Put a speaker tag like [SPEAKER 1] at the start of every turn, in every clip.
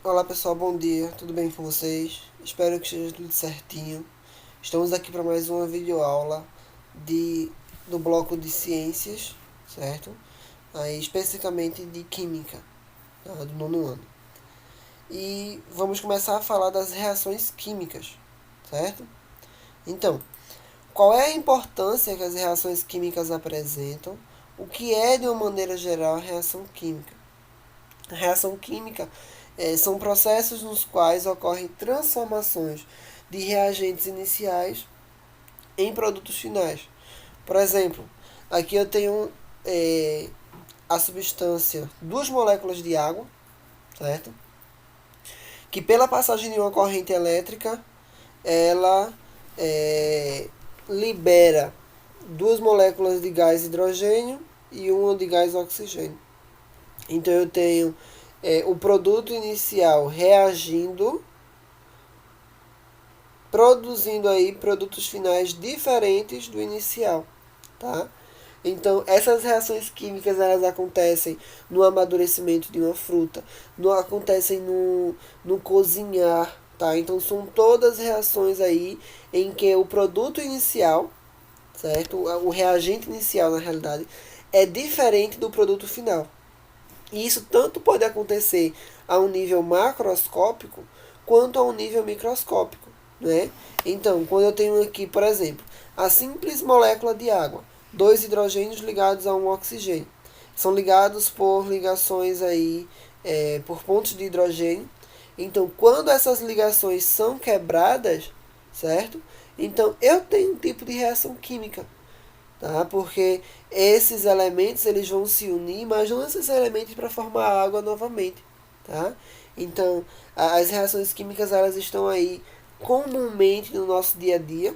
[SPEAKER 1] Olá pessoal, bom dia, tudo bem com vocês? Espero que esteja tudo certinho. Estamos aqui para mais uma videoaula de, do bloco de ciências, certo? Aí, especificamente de química, tá? Do nono ano. E vamos começar a falar das reações químicas, certo? Então, qual é a importância que as reações químicas apresentam? O que é, de uma maneira geral, a reação química? A reação química são processos nos quais ocorrem transformações de reagentes iniciais em produtos finais. Por exemplo, aqui eu tenho a substância, duas moléculas de água, certo? Que pela passagem de uma corrente elétrica, ela libera duas moléculas de gás hidrogênio e uma de gás oxigênio. Então eu tenho o produto inicial reagindo, produzindo aí produtos finais diferentes do inicial, tá? Então, essas reações químicas elas acontecem no amadurecimento de uma fruta, acontecem no cozinhar, tá? Então, são todas reações aí em que o produto inicial, certo? O reagente inicial, na realidade, é diferente do produto final. E isso tanto pode acontecer a um nível macroscópico quanto a um nível microscópico, né? Então, quando eu tenho aqui, por exemplo, a simples molécula de água, dois hidrogênios ligados a um oxigênio, são ligados por ligações aí, por pontos de hidrogênio. Então, quando essas ligações são quebradas, certo? Então, eu tenho um tipo de reação química, tá? Porque esses elementos eles vão se unir, mas não necessariamente para formar água novamente, tá? Então, as reações químicas elas estão aí comumente no nosso dia a dia,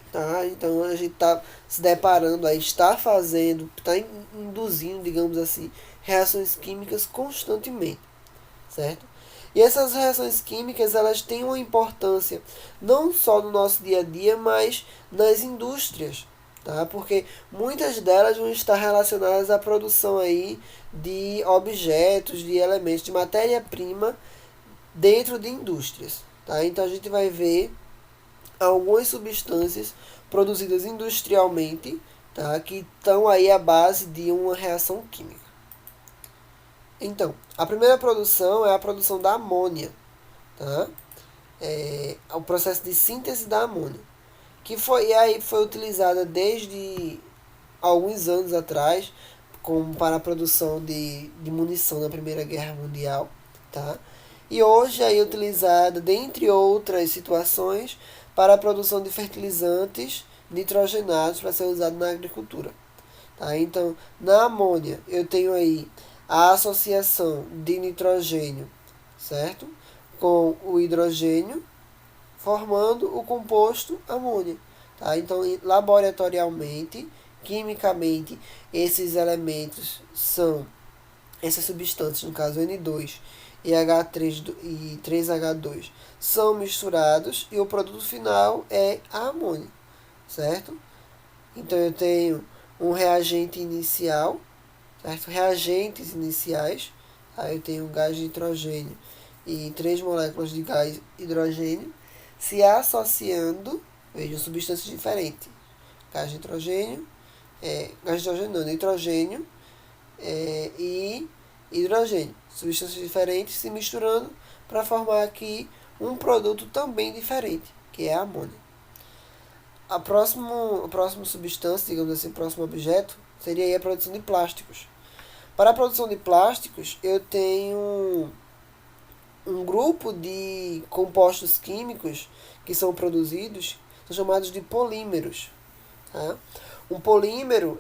[SPEAKER 1] tá? Então a gente está se deparando aí, está fazendo, está induzindo, digamos assim, reações químicas constantemente, certo? E essas reações químicas elas têm uma importância não só no nosso dia a dia, mas nas indústrias, tá? Porque muitas delas vão estar relacionadas à produção aí de objetos, de elementos, de matéria-prima dentro de indústrias, tá? Então a gente vai ver algumas substâncias produzidas industrialmente, tá? Que estão aí à base de uma reação química. Então, a primeira produção é a produção da amônia, tá? O processo de síntese da amônia, que foi utilizada desde alguns anos atrás como para a produção de munição na Primeira Guerra Mundial, tá? E hoje é utilizada, dentre outras situações, para a produção de fertilizantes nitrogenados para ser usado na agricultura. Tá? Então, na amônia, eu tenho aí a associação de nitrogênio, certo? Com o hidrogênio, formando o composto amônia. Tá? Então, laboratorialmente, quimicamente, esses elementos são, essas substâncias, no caso N2 e H3 e 3H2, são misturados e o produto final é a amônia, certo? Então eu tenho um reagente inicial, certo? Reagentes iniciais, aí eu tenho um gás de nitrogênio e três moléculas de gás hidrogênio se associando, vejam, substâncias diferentes. Gás de nitrogênio, gás de nitrogênio não, nitrogênio e hidrogênio. Substâncias diferentes se misturando para formar aqui um produto também diferente, que é a amônia. A próxima substância, digamos assim, o próximo objeto, seria a produção de plásticos. Para a produção de plásticos, eu tenho um grupo de compostos químicos que são produzidos, são chamados de polímeros. Tá? Um polímero,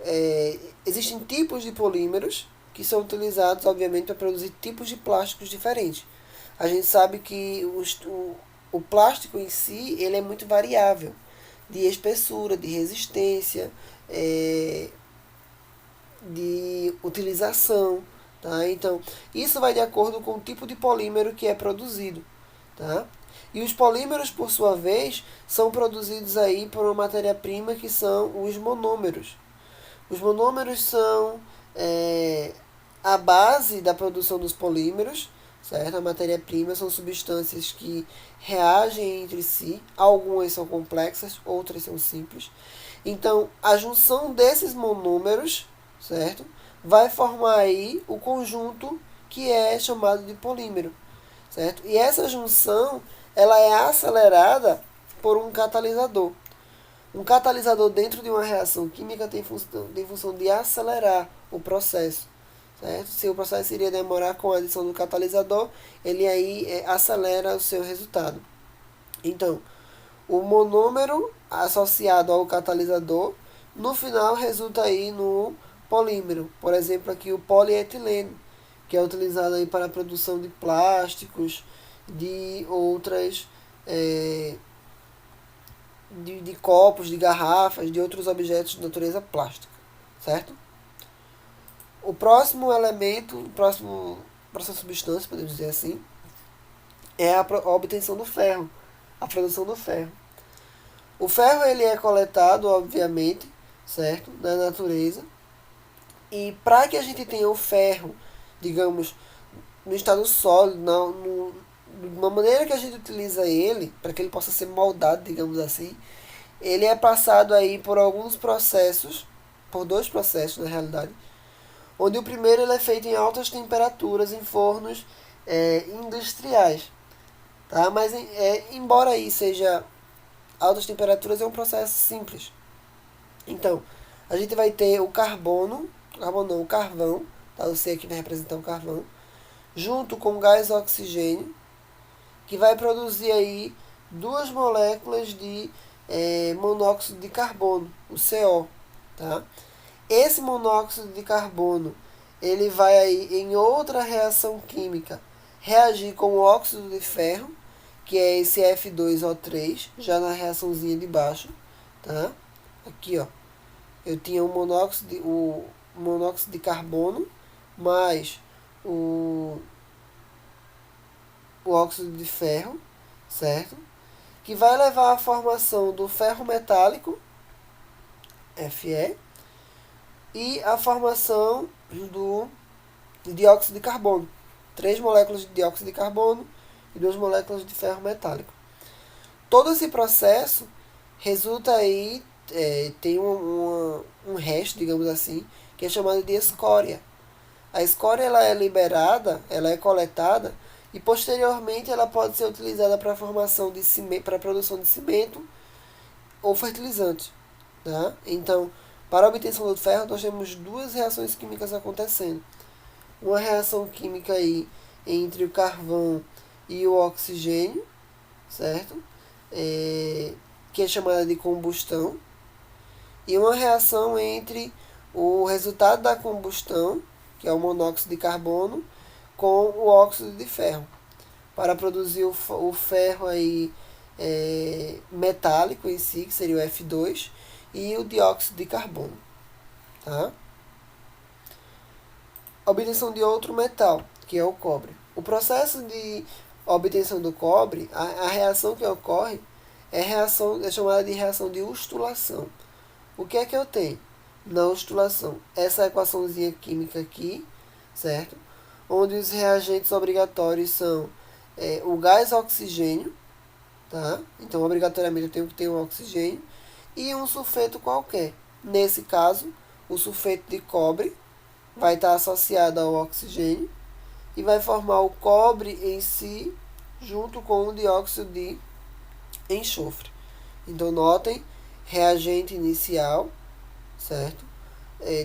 [SPEAKER 1] existem tipos de polímeros que são utilizados, obviamente, para produzir tipos de plásticos diferentes. A gente sabe que o plástico em si ele é muito variável, de espessura, de resistência, de utilização. Tá? Então, isso vai de acordo com o tipo de polímero que é produzido. Tá? E os polímeros, por sua vez, são produzidos aí por uma matéria-prima que são os monômeros. Os monômeros são a base da produção dos polímeros, certo? A matéria-prima são substâncias que reagem entre si, algumas são complexas, outras são simples. Então, a junção desses monômeros, certo? Vai formar aí o conjunto que é chamado de polímero, certo? E essa junção, ela é acelerada por um catalisador. Um catalisador dentro de uma reação química tem função de acelerar o processo, certo? Se o processo iria demorar com a adição do catalisador, ele aí acelera o seu resultado. Então, o monômero associado ao catalisador, no final resulta aí no polímero. Por exemplo, aqui o polietileno, que é utilizado aí para a produção de plásticos, de outras de copos, de garrafas, de outros objetos de natureza plástica, certo? O próximo elemento, o próximo substância, podemos dizer assim, é a obtenção do ferro, a produção do ferro. O ferro ele é coletado, obviamente, certo, na natureza. E para que a gente tenha o ferro, digamos, no estado sólido, de uma maneira que a gente utiliza ele, para que ele possa ser moldado, digamos assim, ele é passado aí por alguns processos, por dois processos na realidade, onde o primeiro ele é feito em altas temperaturas, em fornos industriais. Tá? Mas embora aí seja altas temperaturas, é um processo simples. Então, a gente vai ter o o carvão, tá? O C aqui vai representar o carvão, junto com o gás oxigênio, que vai produzir aí duas moléculas de monóxido de carbono, o CO. Tá? Esse monóxido de carbono ele vai aí em outra reação química reagir com o óxido de ferro, que é esse F2O3, já na reaçãozinha de baixo. Tá? Aqui, ó, eu tinha o monóxido de carbono mais o óxido de ferro, certo? Que vai levar à formação do ferro metálico, Fe, e a formação do dióxido de carbono. 3 moléculas de dióxido de carbono e 2 moléculas de ferro metálico. Todo esse processo resulta aí, tem um resto, digamos assim, que é chamado de escória. A escória ela é liberada, ela é coletada e posteriormente ela pode ser utilizada para a formação de cimento, para a produção de cimento ou fertilizante. Tá? Então, para a obtenção do ferro, nós temos duas reações químicas acontecendo. Uma reação química aí entre o carvão e o oxigênio, certo? Que é chamada de combustão. E uma reação entre o resultado da combustão, que é o monóxido de carbono, com o óxido de ferro, para produzir o ferro aí, metálico em si, que seria o F2, e o dióxido de carbono. Tá? A obtenção de outro metal, que é o cobre. O processo de obtenção do cobre, a reação que ocorre é chamada de reação de ustulação. O que é que eu tenho na ustulação? Essa equaçãozinha química aqui, certo? Onde os reagentes obrigatórios são o gás oxigênio, tá? Então, obrigatoriamente eu tenho que ter um oxigênio e um sulfeto qualquer. Nesse caso, o sulfeto de cobre vai estar associado ao oxigênio e vai formar o cobre em si junto com o dióxido de enxofre. Então, notem, reagente inicial, certo?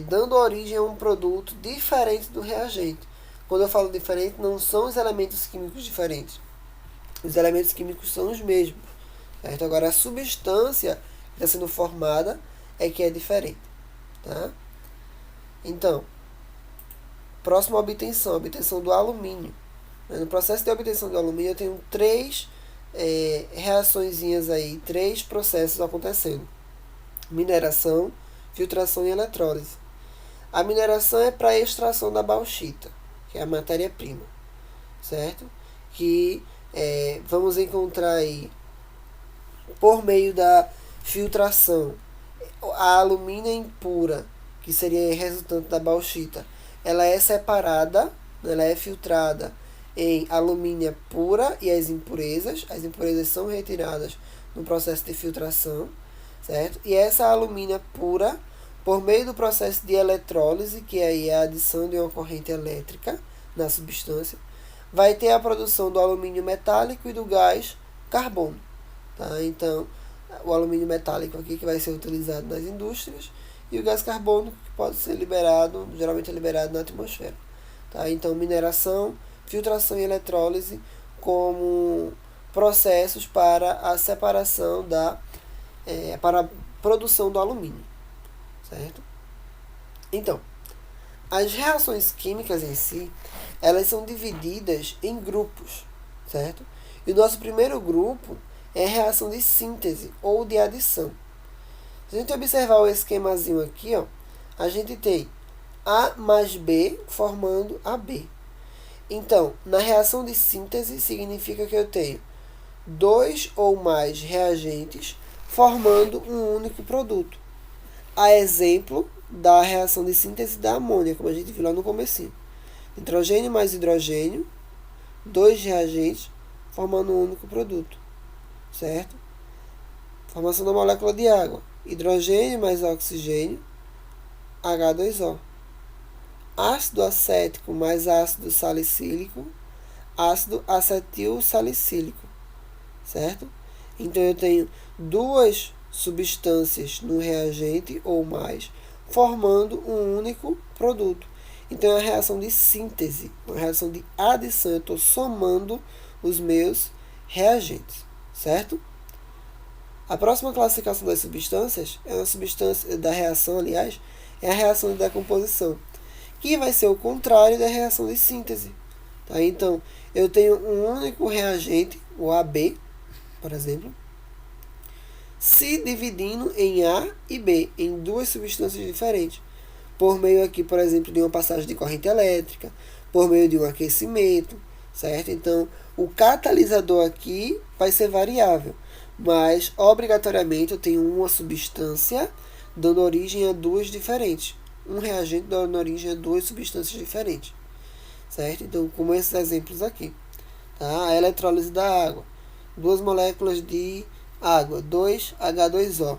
[SPEAKER 1] Dando origem a um produto diferente do reagente. Quando eu falo diferente, não são os elementos químicos diferentes. Os elementos químicos são os mesmos. Certo? Agora, a substância que está sendo formada é que é diferente. Tá? Então, próxima obtenção, obtenção do alumínio. No processo de obtenção do alumínio, eu tenho três reaçõezinhas aí, três processos acontecendo: mineração, filtração e eletrólise. A mineração é para a extração da bauxita, que é a matéria-prima, certo? Que vamos encontrar aí, por meio da filtração, a alumina impura, que seria resultante da bauxita, ela é separada, ela é filtrada em alumínia pura e as impurezas. As impurezas são retiradas no processo de filtração, certo? E essa alumínia pura, por meio do processo de eletrólise, que aí é a adição de uma corrente elétrica na substância, vai ter a produção do alumínio metálico e do gás carbono. Tá? Então, o alumínio metálico aqui que vai ser utilizado nas indústrias e o gás carbono que pode ser liberado, geralmente é liberado na atmosfera. Tá? Então, mineração, filtração e eletrólise como processos para a separação para a produção do alumínio, certo? Então, as reações químicas em si, elas são divididas em grupos, certo? E o nosso primeiro grupo é a reação de síntese ou de adição. Se a gente observar o esquemazinho aqui, ó, a gente tem A mais B formando AB. Então, na reação de síntese, significa que eu tenho dois ou mais reagentes formando um único produto. A exemplo da reação de síntese da amônia, como a gente viu lá no comecinho. Nitrogênio mais hidrogênio, dois reagentes formando um único produto, certo? Formação da molécula de água. Hidrogênio mais oxigênio, H2O. Ácido acético mais ácido salicílico, ácido acetil salicílico, certo? Então eu tenho duas substâncias no reagente ou mais, formando um único produto. Então é uma reação de síntese, uma reação de adição. Eu estou somando os meus reagentes, certo? A próxima classificação das substâncias é uma substância da reação, aliás, é a reação de decomposição, que vai ser o contrário da reação de síntese. Tá? Então, eu tenho um único reagente, o AB, por exemplo, se dividindo em A e B, em duas substâncias diferentes, por meio aqui, por exemplo, de uma passagem de corrente elétrica, por meio de um aquecimento, certo? Então, o catalisador aqui vai ser variável, mas obrigatoriamente eu tenho uma substância dando origem a duas diferentes. Um reagente dando origem a duas substâncias diferentes, certo? Então, como esses exemplos aqui, tá? A eletrólise da água, duas moléculas de água, 2H2O.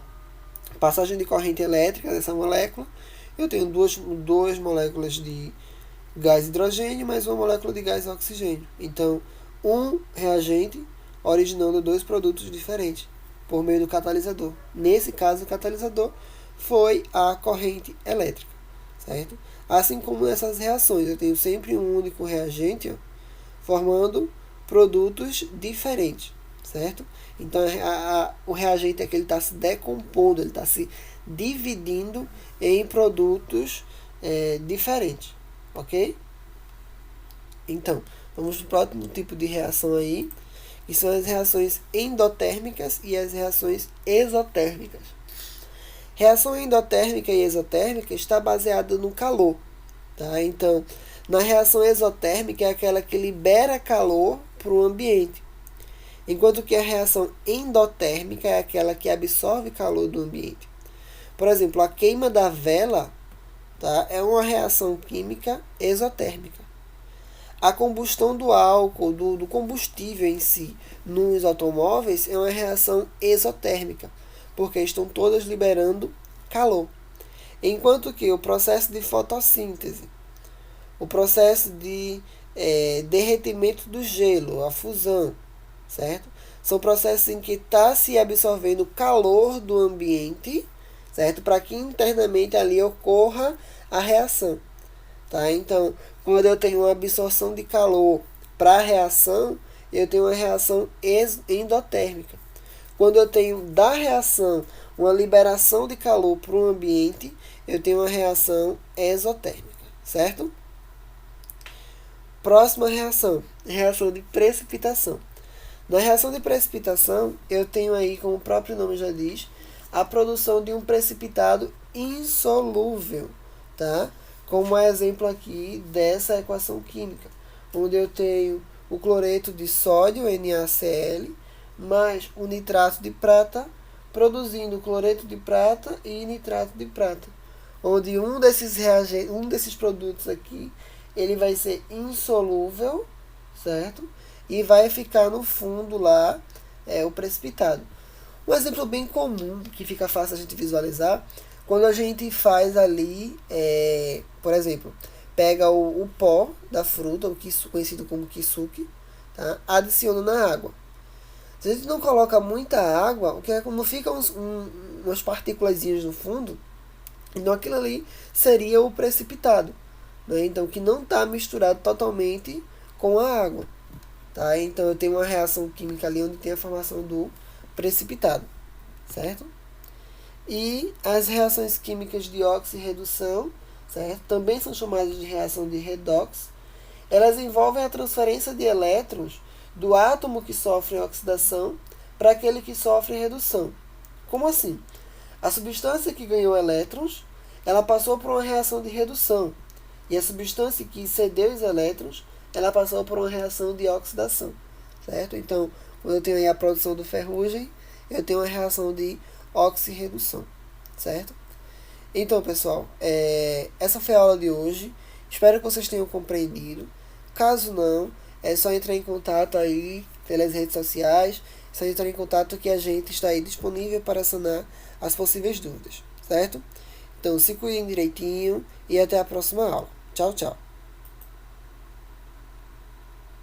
[SPEAKER 1] Passagem de corrente elétrica dessa molécula, eu tenho duas moléculas de gás hidrogênio mais uma molécula de gás oxigênio. Então, um reagente originando dois produtos diferentes por meio do catalisador. Nesse caso, o catalisador foi a corrente elétrica, certo? Assim como nessas reações, eu tenho sempre um único reagente, ó, formando produtos diferentes, certo? Então, o reagente é que ele está se decompondo, ele está se dividindo em produtos diferentes, ok? Então, vamos para o próximo tipo de reação aí, que são as reações endotérmicas e as reações exotérmicas. Reação endotérmica e exotérmica está baseada no calor, tá? Então, na reação exotérmica é aquela que libera calor para o ambiente, enquanto que a reação endotérmica é aquela que absorve calor do ambiente. Por exemplo, a queima da vela, tá, é uma reação química exotérmica. A combustão do álcool, do combustível em si, nos automóveis é uma reação exotérmica, porque estão todas liberando calor. Enquanto que o processo de fotossíntese, o processo de derretimento do gelo, a fusão, certo? São processos em que está se absorvendo calor do ambiente, certo? Para que internamente ali ocorra a reação, tá? Então, quando eu tenho uma absorção de calor para a reação, eu tenho uma reação endotérmica. Quando eu tenho da reação uma liberação de calor para o ambiente, eu tenho uma reação exotérmica, certo? Próxima reação, reação de precipitação. Na reação de precipitação, eu tenho aí, como o próprio nome já diz, a produção de um precipitado insolúvel, tá? Como exemplo aqui dessa equação química, onde eu tenho o cloreto de sódio, NaCl, mais o nitrato de prata, produzindo cloreto de prata e nitrato de prata, onde um desses produtos aqui, ele vai ser insolúvel, certo? E vai ficar no fundo lá o precipitado. Um exemplo bem comum, que fica fácil a gente visualizar, quando a gente faz ali, por exemplo, pega o pó da fruta, conhecido como kisuke, tá? Adiciona na água. Se a gente não coloca muita água, o que é como fica umas partículas no fundo, então aquilo ali seria o precipitado, né? Então que não está misturado totalmente com a água, tá? Então eu tenho uma reação química ali onde tem a formação do precipitado, certo? E as reações químicas de oxirredução, certo? Também são chamadas de reação de redox. Elas envolvem a transferência de elétrons do átomo que sofre oxidação para aquele que sofre redução. Como assim? A substância que ganhou elétrons, ela passou por uma reação de redução. E a substância que cedeu os elétrons, ela passou por uma reação de oxidação. Certo? Então, quando eu tenho aí a produção do ferrugem, eu tenho uma reação de oxirredução. Certo? Então, pessoal, essa foi a aula de hoje. Espero que vocês tenham compreendido. Caso não, é só entrar em contato aí pelas redes sociais. É só entrar em contato que a gente está aí disponível para sanar as possíveis dúvidas, certo? Então, se cuidem direitinho e até a próxima aula. Tchau, tchau.